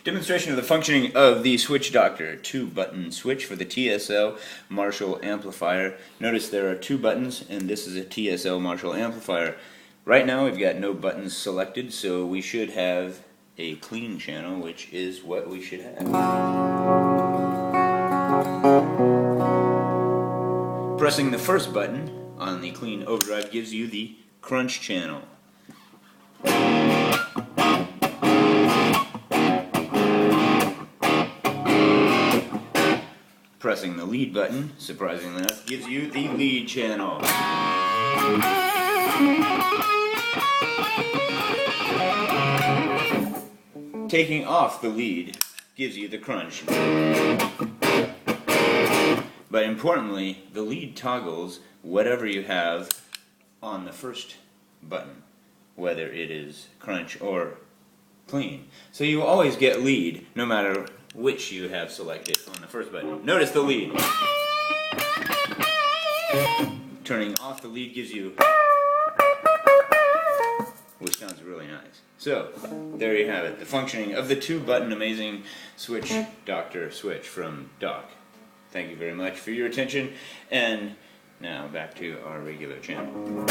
Demonstration of the functioning of the Switch Doctor 2-button switch for the TSL Marshall amplifier. Notice there are 2 buttons, and this is a TSL Marshall amplifier. Right now we've got no buttons selected, so we should have a clean channel, which is what we should have. Pressing the first button on the clean overdrive gives you the crunch channel. Pressing the lead button, surprisingly enough, gives you the lead channel. Taking off the lead gives you the crunch. But importantly, the lead toggles whatever you have on the first button, whether it is crunch or clean. So you always get lead no matter which you have selected on the first button. Notice the lead. Turning off the lead gives you, which sounds really nice. So, there you have it, the functioning of the 2-button amazing Switch Doctor switch from Doc. Thank you very much for your attention, and now back to our regular channel.